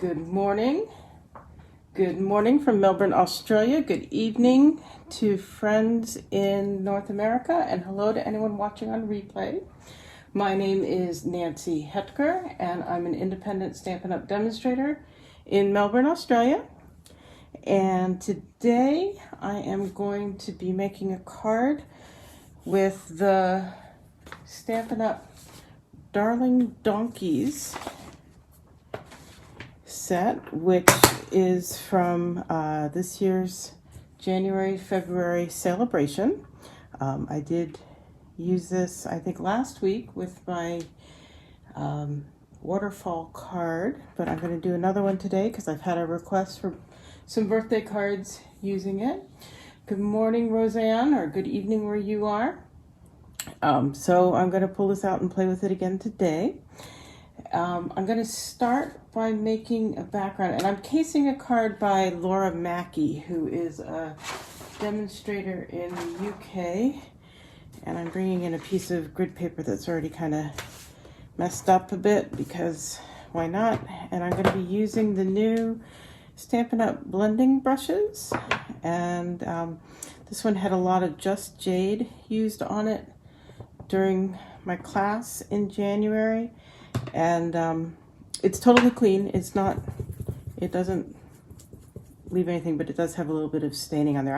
Good morning. Good morning from Melbourne, Australia. Good evening to friends in North America, and hello to anyone watching on replay. My name is Nancy Hetker, and I'm an independent Stampin' Up! Demonstrator in Melbourne, Australia. And today I am going to be making a card with the Stampin' Up! Darling Donkeys set, which is from this year's January-February celebration. I did use this, I think, last week with my waterfall card, but I'm going to do another one today because I've had a request for some birthday cards using it. Good morning, Roseanne, or good evening where you are. So I'm going to pull this out and play with it again today. I'm going to start by making a background, and I'm casing a card by Laura Mackey, who is a demonstrator in the UK, and I'm bringing in a piece of grid paper that's already kind of messed up a bit because why not? And I'm going to be using the new Stampin' Up! Blending brushes, and this one had a lot of Just Jade used on it during my class in January, and it's totally clean. It doesn't leave anything, but it does have a little bit of staining on there.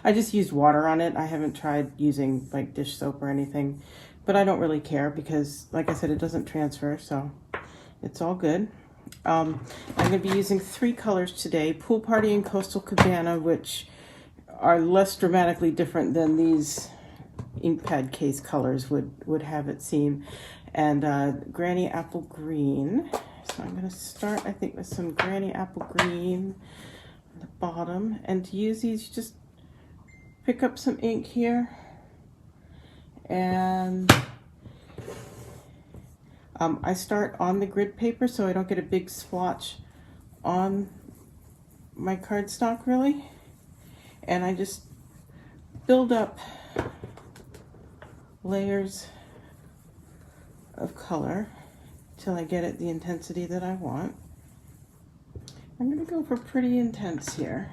I just used water on it. I haven't tried using like dish soap or anything, but I don't really care because, like I said, it doesn't transfer, so it's all good. I'm going to be using 3 colors today, Pool Party and Coastal Cabana, which are less dramatically different than these ink pad case colors would have it seem, and Granny Apple Green. So I'm going to start, I think, with some Granny Apple Green on the bottom, and to use these, you just pick up some ink here, and I start on the grid paper so I don't get a big splotch on my cardstock really, and I just build up layers of color till I get it the intensity that I want. I'm going to go for pretty intense here.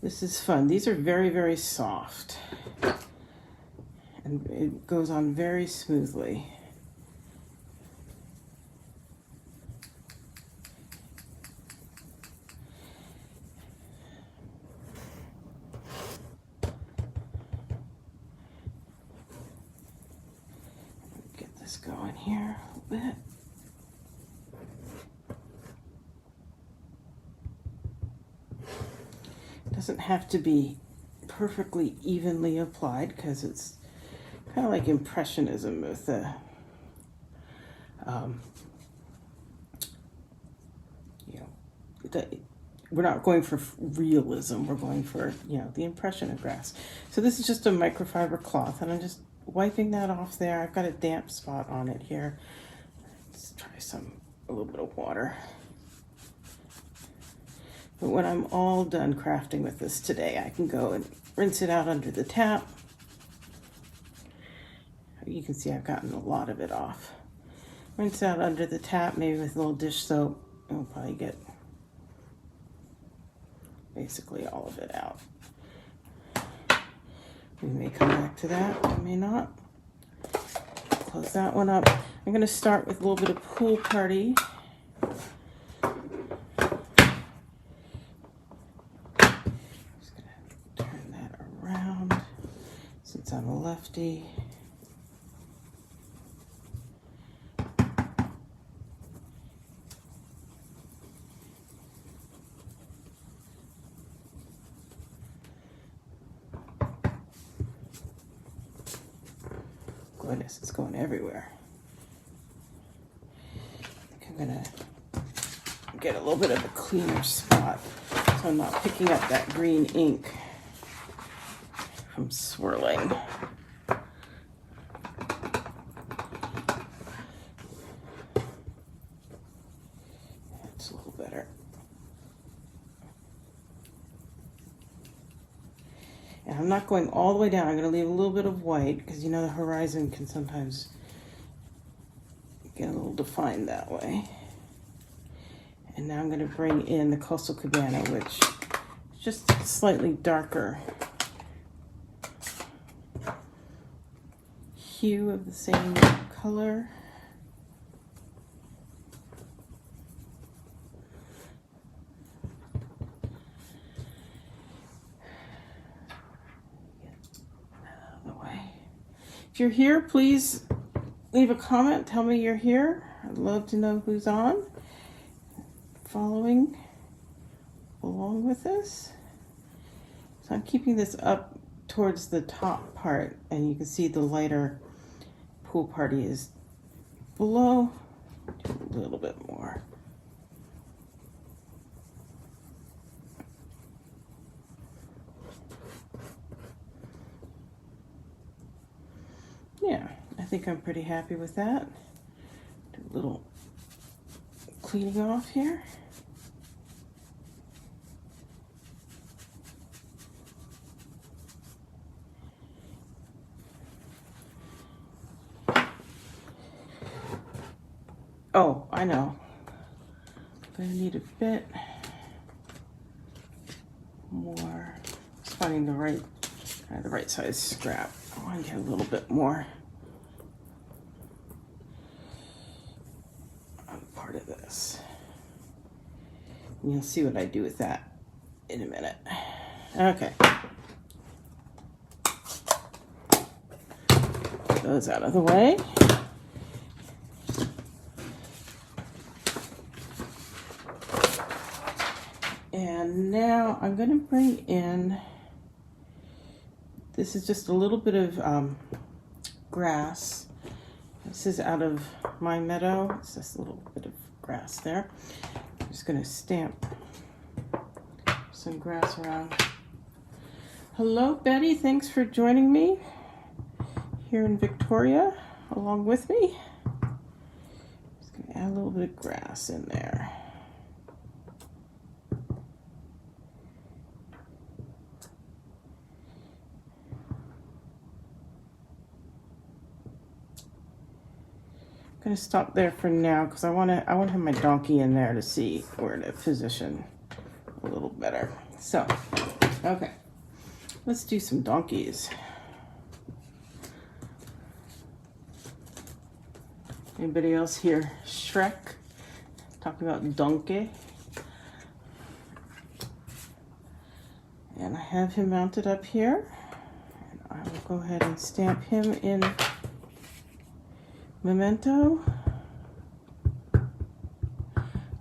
This is fun. These are very, very soft, and it goes on very smoothly. Get this going here a little bit. Doesn't have to be perfectly evenly applied because it's kind of like impressionism with the we're not going for realism, we're going for, the impression of grass. So this is just a microfiber cloth, and I'm just wiping that off there. I've got a damp spot on it here. Let's try a little bit of water. But when I'm all done crafting with this today, I can go and rinse it out under the tap. You can see I've gotten a lot of it off. Rinse out under the tap, maybe with a little dish soap, and we'll probably get basically all of it out. We may come back to that, we may not. Close that one up. I'm going to start with a little bit of Pool Party. Since I'm a lefty. Goodness, it's going everywhere. I think I'm gonna get a little bit of a cleaner spot so I'm not picking up that green ink from swirling. That's a little better. And I'm not going all the way down. I'm going to leave a little bit of white because you know the horizon can sometimes get a little defined that way. And now I'm going to bring in the Coastal Cabana, which is just slightly darker hue of the same color. If you're here, please leave a comment. Tell me you're here. I'd love to know who's on, following along with this. So I'm keeping this up towards the top part, and you can see the lighter pool party is below. Do a little bit more. Yeah, I think I'm pretty happy with that. Do a little cleaning off here. Oh, I know. But I need a bit more. Just finding the right size scrap. I want to get a little bit more on part of this. And you'll see what I do with that in a minute. Okay. Get those out of the way. And now I'm going to bring in, this is just a little bit of grass. This is out of my meadow. It's just a little bit of grass there. I'm just going to stamp some grass around. Hello, Betty. Thanks for joining me here in Victoria along with me. Just going to add a little bit of grass in there. I'm gonna stop there for now because I want to have my donkey in there to see where to position a little better. So, okay, let's do some donkeys. Anybody else hear Shrek talking about donkey? And I have him mounted up here, and I will go ahead and stamp him in Memento.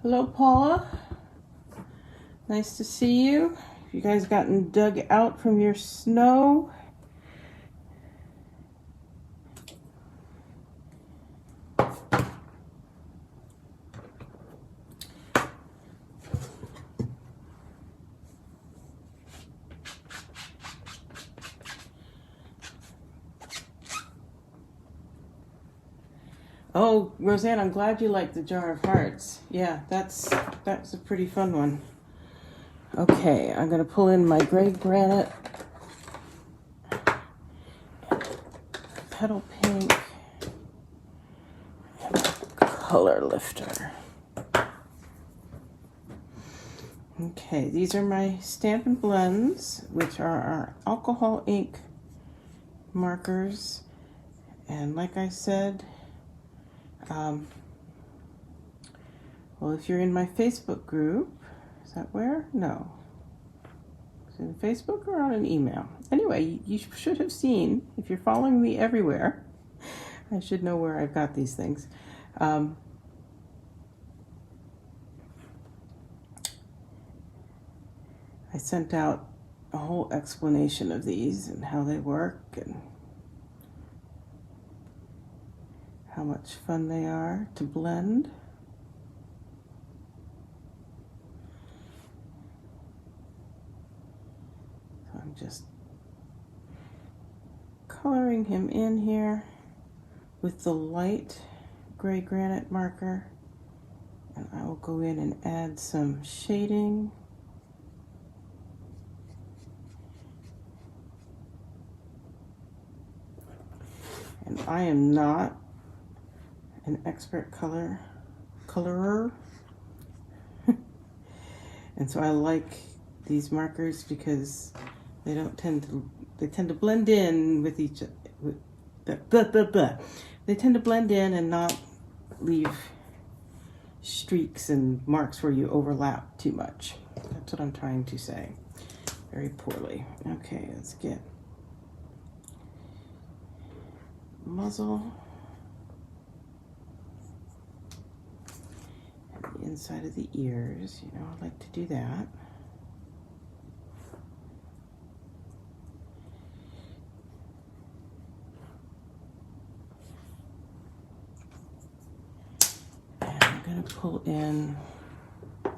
Hello, Paula. Nice to see you. Have you guys gotten dug out from your snow? Oh, Roseanne, I'm glad you like the Jar of Hearts. Yeah, that's a pretty fun one. Okay, I'm gonna pull in my gray granite, petal pink, and color lifter. Okay, these are my Stampin Blends, which are our alcohol ink markers. And like I said, well, if you're in my Facebook group, is that where? No. Is it in Facebook or on an email? Anyway, you should have seen, if you're following me everywhere, I should know where I've got these things. I sent out a whole explanation of these and how they work and how much fun they are to blend. So I'm just coloring him in here with the light gray granite marker, and I will go in and add some shading. And I am not an expert colorer. And so I like these markers because they tend to blend in with each they tend to blend in and not leave streaks and marks where you overlap too much. That's what I'm trying to say. Very poorly. Okay, let's get muzzle and the inside of the ears. You know, I like to do that. And I'm going to pull in, I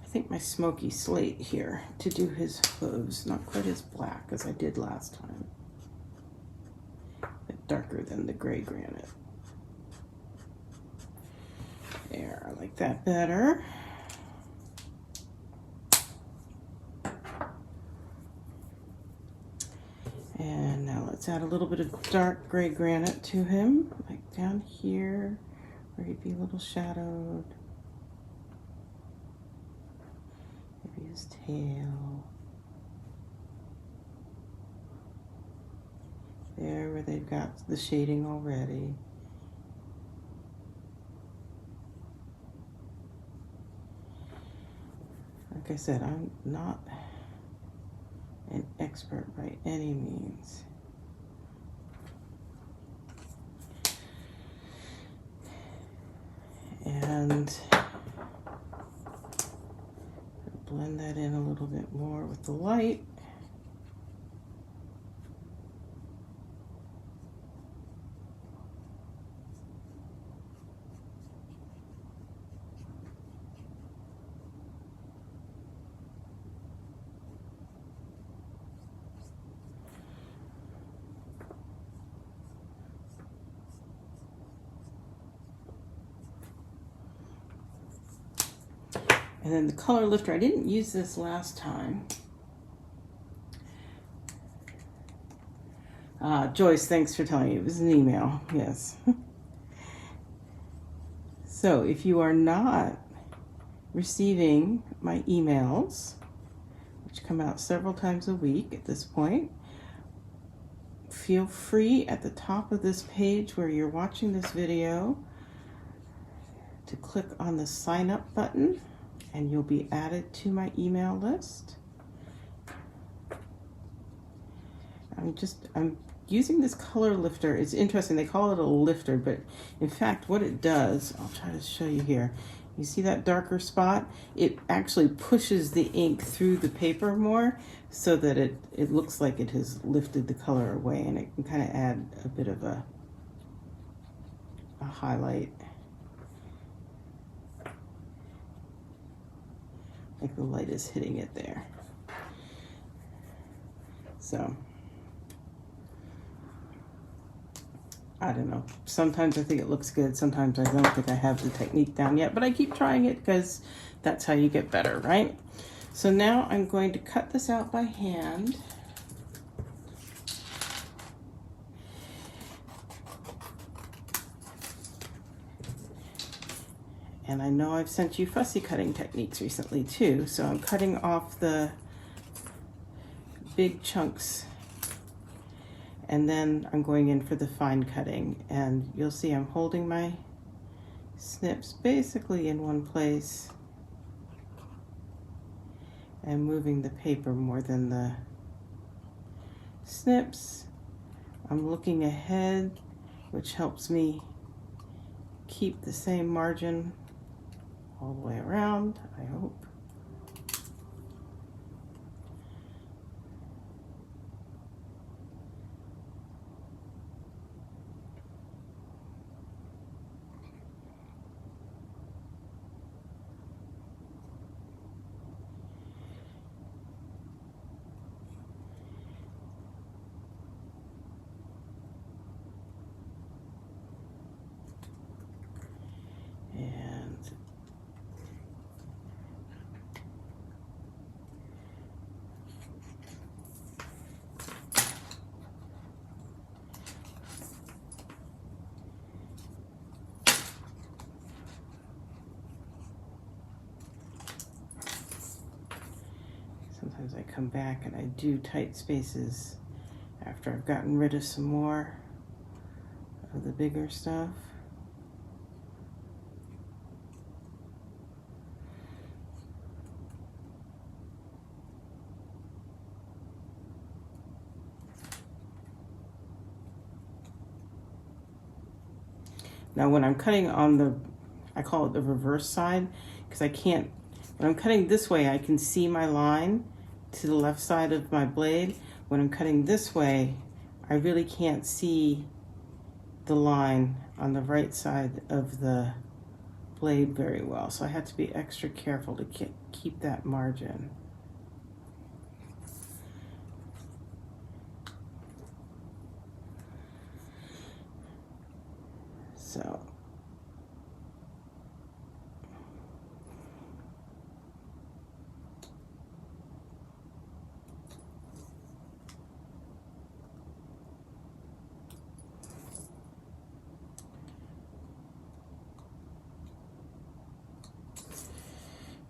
think, my smoky slate here to do his hooves. Not quite as black as I did last time. Darker than the gray granite. There, I like that better. And now let's add a little bit of dark gray granite to him, like down here, where he'd be a little shadowed. Maybe his tail. There, where they've got the shading already. Like I said, I'm not an expert by any means. And blend that in a little bit more with the light. And then the color lifter, I didn't use this last time. Joyce, thanks for telling me. It was an email, yes. So if you are not receiving my emails, which come out several times a week at this point, feel free at the top of this page where you're watching this video to click on the sign up button, and you'll be added to my email list. I'm using this color lifter. It's interesting, they call it a lifter, but in fact what it does, I'll try to show you here. You see that darker spot? It actually pushes the ink through the paper more so that it looks like it has lifted the color away, and it can kind of add a bit of a highlight. Like the light is hitting it there. So, I don't know. Sometimes I think it looks good. Sometimes I don't think I have the technique down yet, but I keep trying it because that's how you get better, right? So now I'm going to cut this out by hand. And I know I've sent you fussy cutting techniques recently too, so I'm cutting off the big chunks, and then I'm going in for the fine cutting. And you'll see I'm holding my snips basically in one place and moving the paper more than the snips. I'm looking ahead, which helps me keep the same margin all the way around, I hope. come back and I do tight spaces after I've gotten rid of some more of the bigger stuff. Now when I'm cutting on the, I call it the reverse side, because I can't, when I'm cutting this way, I can see my line to the left side of my blade. When I'm cutting this way, I really can't see the line on the right side of the blade very well. So I have to be extra careful to keep that margin. So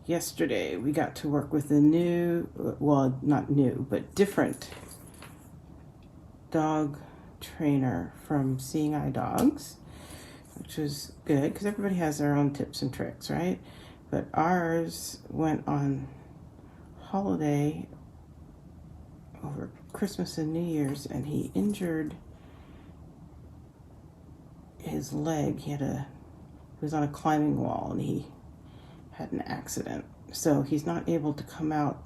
yesterday we got to work with a new, well, not new, but different dog trainer from Seeing Eye Dogs, which was good because everybody has their own tips and tricks, right? But ours went on holiday over Christmas and New Year's and he injured his leg. He was on a climbing wall and he had an accident. So he's not able to come out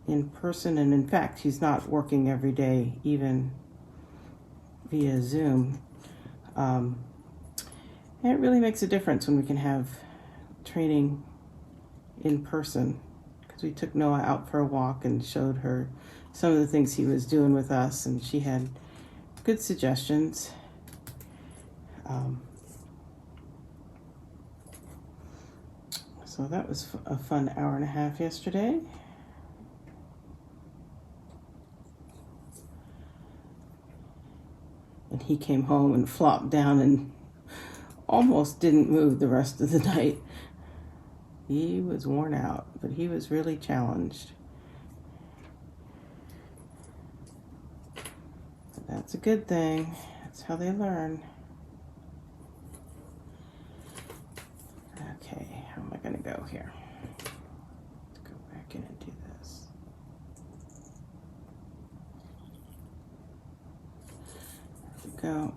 in person, and in fact, he's not working every day, even via Zoom. And it really makes a difference when we can have training in person, because we took Noah out for a walk and showed her some of the things he was doing with us, and she had good suggestions. So that was a fun hour and a half yesterday. And he came home and flopped down and almost didn't move the rest of the night. He was worn out, but he was really challenged. But that's a good thing. That's how they learn. Okay, how am I going to go here? Let's go back in and do this. There we go.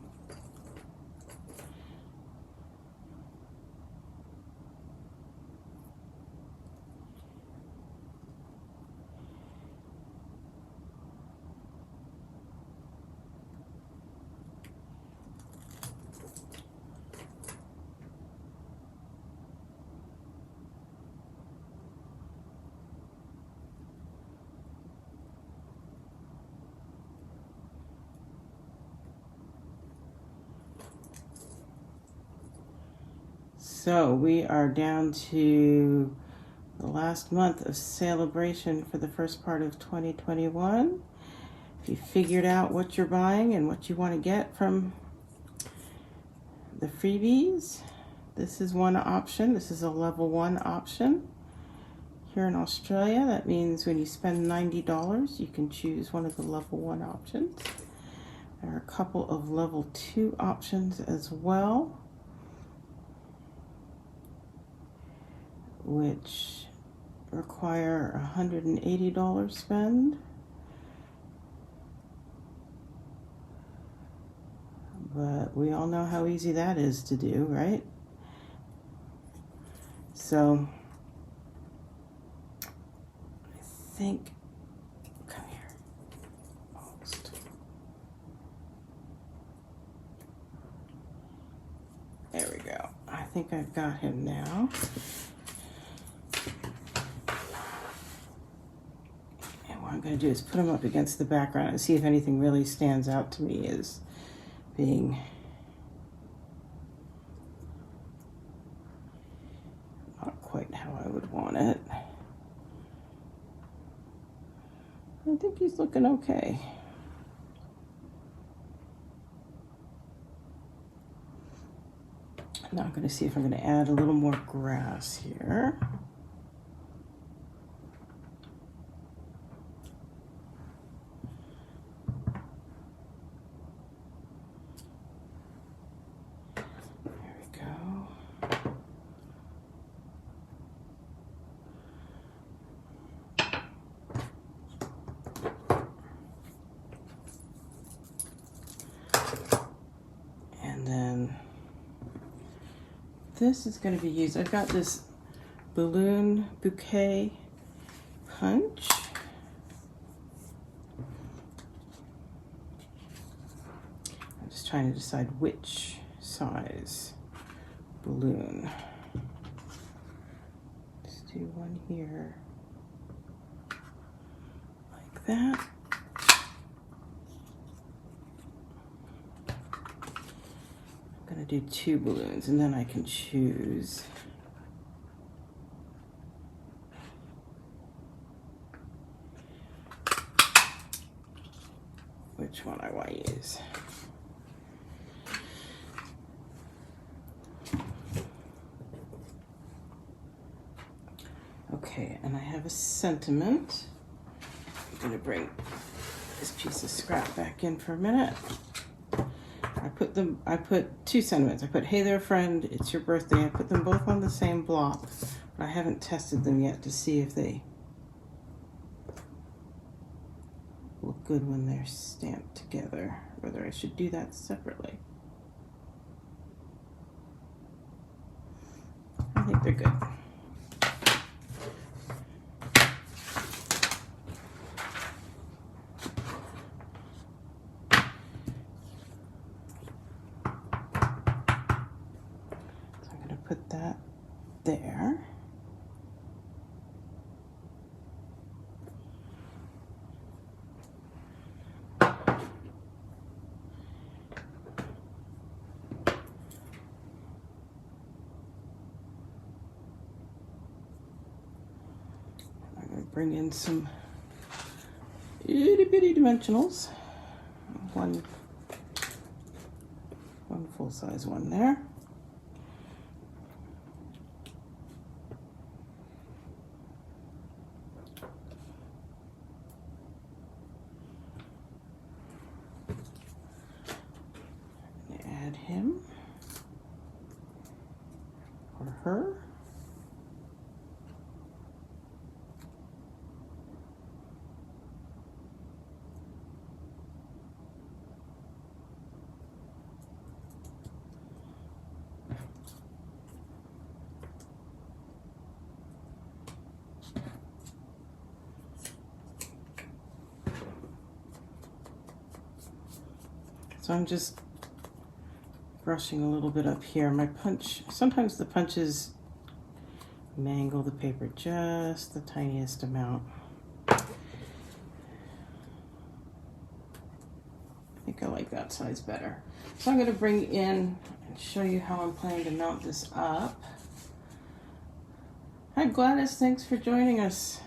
So we are down to the last month of celebration for the first part of 2021. If you figured out what you're buying and what you want to get from the freebies, this is one option. This is a level 1 option. Here in Australia, that means when you spend $90, you can choose one of the level 1 options. There are a couple of level 2 options as well, which require a $180 spend. But we all know how easy that is to do, right? So I think, come here, almost. There we go. I think I've got him now. What I'm going to do is put them up against the background and see if anything really stands out to me as being not quite how I would want it. I think he's looking okay. Now I'm going to see if I'm going to add a little more grass here. this is going to be used. I've got this balloon bouquet punch. I'm just trying to decide which size balloon. Let's do one here, like that. I'm gonna do 2 balloons, and then I can choose which one I want to use. Okay, and I have a sentiment. I'm gonna bring this piece of scrap back in for a minute. I put 2 sentiments. I put, hey there friend, it's your birthday. I put them both on the same block, but I haven't tested them yet to see if they look good when they're stamped together, whether I should do that separately. I think they're good. So I'm going to put that there. Bring in some itty bitty dimensionals. One full size one there. Add him or her. So I'm just brushing a little bit up here. My punch, sometimes the punches mangle the paper just the tiniest amount. I think I like that size better. So I'm going to bring in and show you how I'm planning to mount this up. Hi Gladys, thanks for joining us.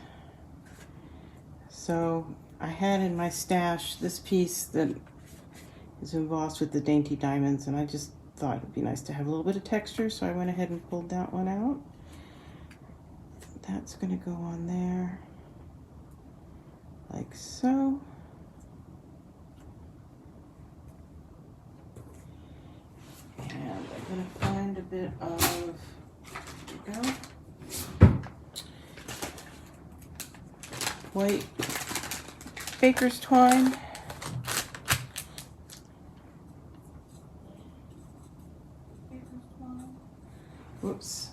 So I had in my stash this piece that is embossed with the dainty diamonds, and I just thought it'd be nice to have a little bit of texture, so I went ahead and pulled that one out. That's going to go on there like so. And I'm going to find a bit of, there we go, white baker's twine. Whoops.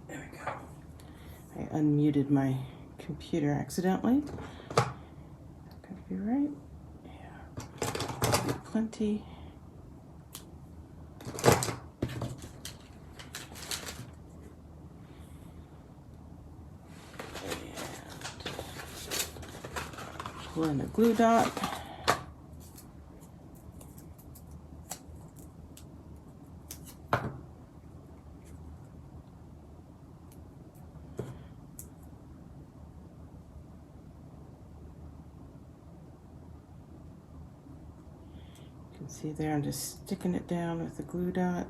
There we go. I unmuted my computer accidentally. Could be right. Yeah. Plenty. And pull in a glue dot. See there, I'm just sticking it down with the glue dot.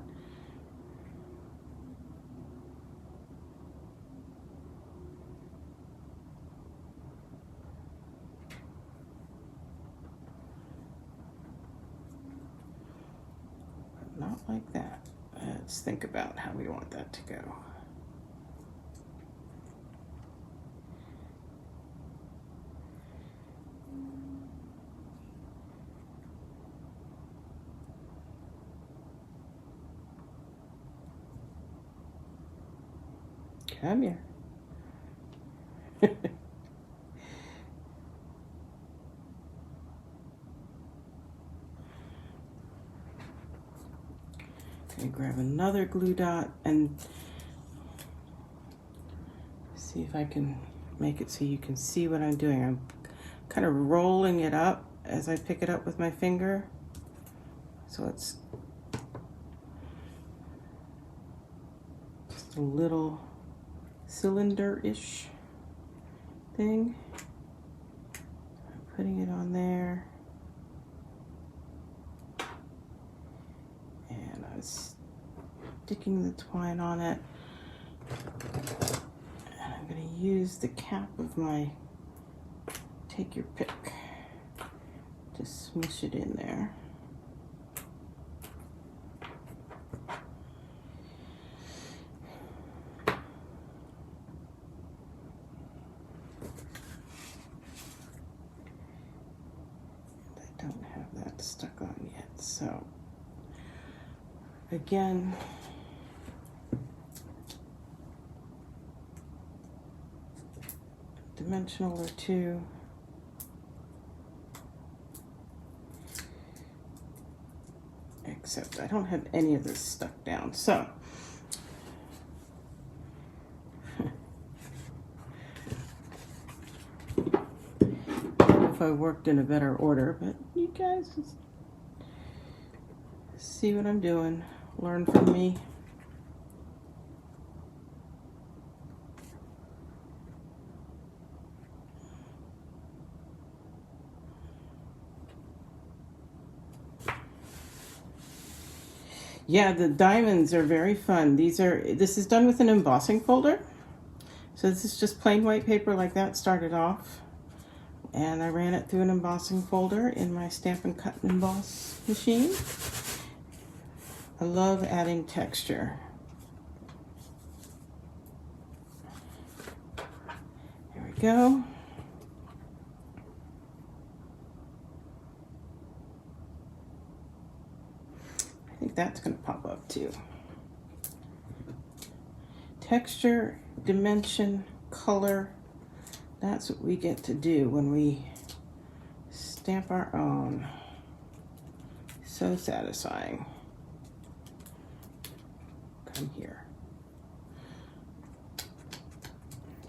But not like that. Let's think about how we want that to go. Come here. Okay, grab another glue dot and see if I can make it so you can see what I'm doing. I'm kind of rolling it up as I pick it up with my finger. So it's just a little cylinder-ish thing. I'm putting it on there. And I'm sticking the twine on it. And I'm going to use the cap of my take your pick to smush it in there. Don't have that stuck on yet, so again, dimensional or two, except I don't have any of this stuck down, so I worked in a better order, but you guys just see what I'm doing, learn from me. Yeah, the diamonds are very fun. This is done with an embossing folder. So this is just plain white paper like that started off. And I ran it through an embossing folder in my Stampin' Cut and Emboss machine. I love adding texture. There we go. I think that's going to pop up too. Texture, dimension, color. That's what we get to do when we stamp our own. So satisfying. Come here.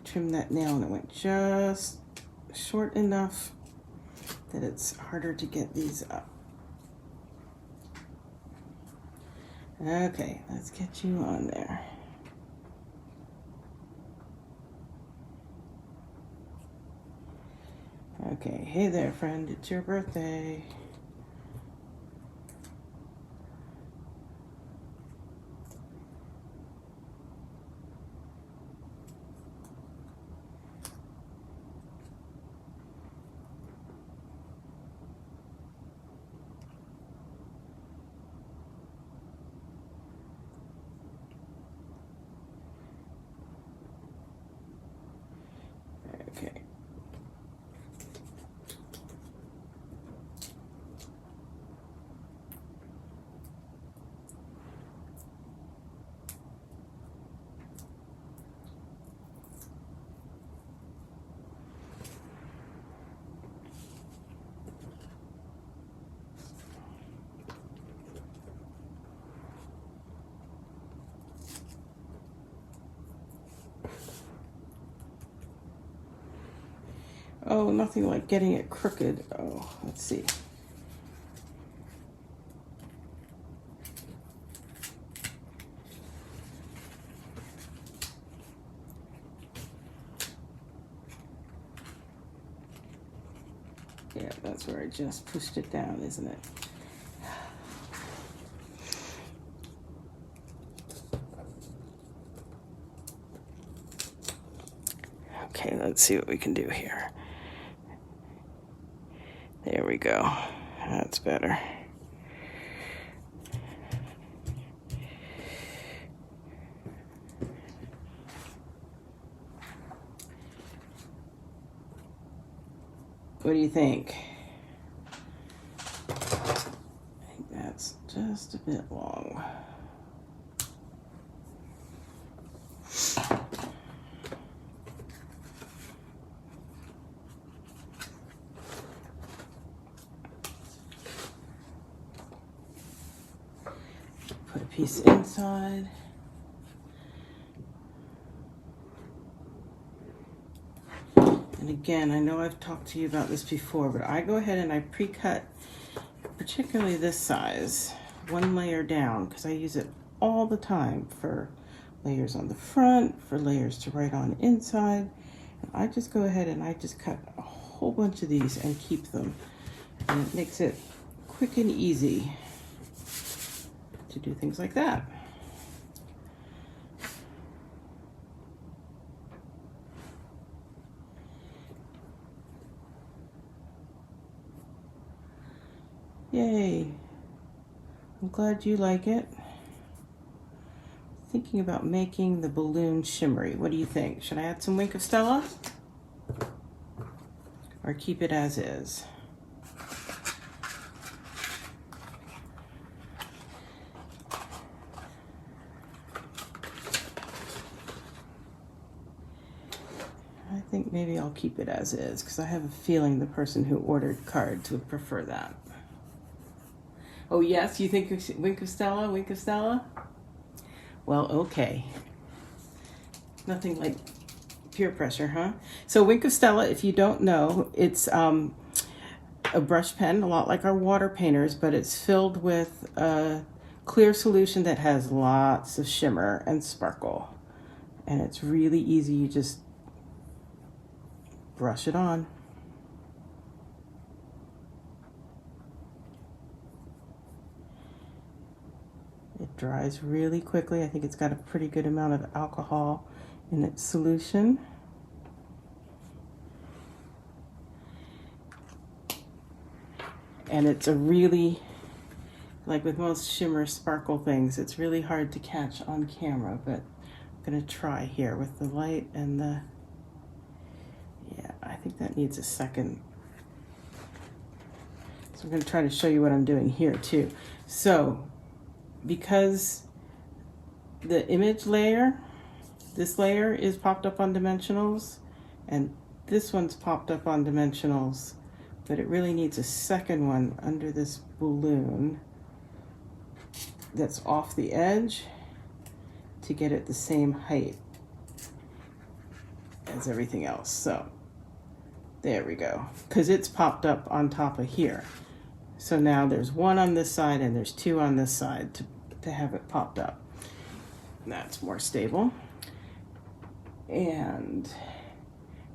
Trim that nail and it went just short enough that it's harder to get these up. Okay, let's get you on there. Okay, hey there, friend, it's your birthday. Okay. Oh, nothing like getting it crooked. Oh, let's see. Yeah, that's where I just pushed it down, isn't it? Okay, let's see what we can do here. There we go. That's better. What do you think? I think that's just a bit long. piece inside. And again, I know I've talked to you about this before, but I go ahead and I pre-cut, particularly this size, one layer down, because I use it all the time for layers on the front, for layers to write on inside. And I just go ahead and I just cut a whole bunch of these and keep them. And it makes it quick and easy to do things like that. Yay. I'm glad you like it. Thinking about making the balloon shimmery. What do you think? Should I add some Wink of Stella? Or keep it as is? I think maybe I'll keep it as is, because I have a feeling the person who ordered cards would prefer that. Oh yes, you think Wink of Stella, Wink of Stella? Well, okay. Nothing like peer pressure, huh? So Wink of Stella, if you don't know, it's a brush pen, a lot like our water painters, but it's filled with a clear solution that has lots of shimmer and sparkle. And it's really easy, you just brush it on. It dries really quickly. I think it's got a pretty good amount of alcohol in its solution. And it's a really, like with most shimmer sparkle things, it's really hard to catch on camera, but I'm gonna try here with the light and the, yeah, I think that needs a second. So I'm gonna try to show you what I'm doing here too. So, because the image layer, this layer is popped up on dimensionals, and this one's popped up on dimensionals, but it really needs a second one under this balloon that's off the edge to get it the same height as everything else. So there we go, because it's popped up on top of here. So now there's one on this side and there's two on this side to have it popped up. That's more stable. And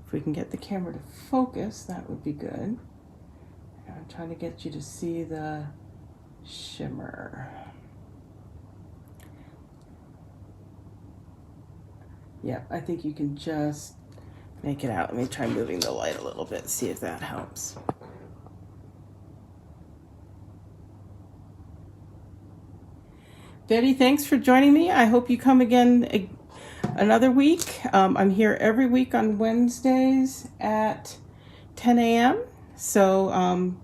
if we can get the camera to focus, that would be good. I'm trying to get you to see the shimmer. Yeah, I think you can just make it out. Let me try moving the light a little bit, see if that helps. Betty, thanks for joining me. I hope you come again another week. I'm here every week on Wednesdays at 10 a.m. So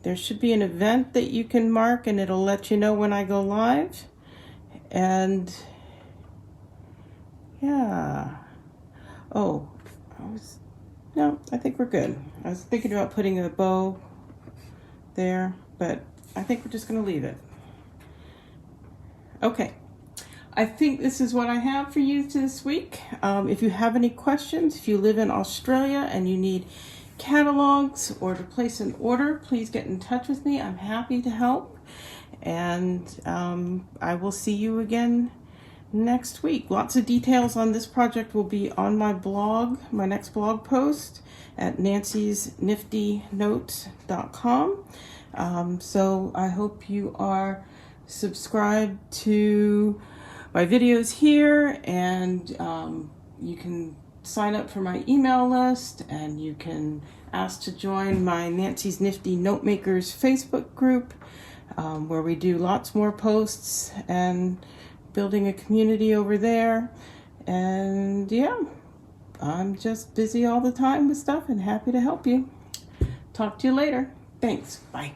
there should be an event that you can mark and it'll let you know when I go live. And yeah. Oh, no, I think we're good. I was thinking about putting a bow there, but I think we're just going to leave it. Okay, I think this is what I have for you this week. If you have any questions, if you live in Australia and you need catalogs or to place an order, please get in touch with me. I'm happy to help. And I will see you again next week. Lots of details on this project will be on my blog, my next blog post at nancysniftynotes.com. So I hope you are subscribe to my videos here, and you can sign up for my email list, and you can ask to join my Nancy's Nifty Notemakers Facebook group, where we do lots more posts and building a community over there. And yeah, I'm just busy all the time with stuff and happy to help you. Talk to you later. Thanks. Bye.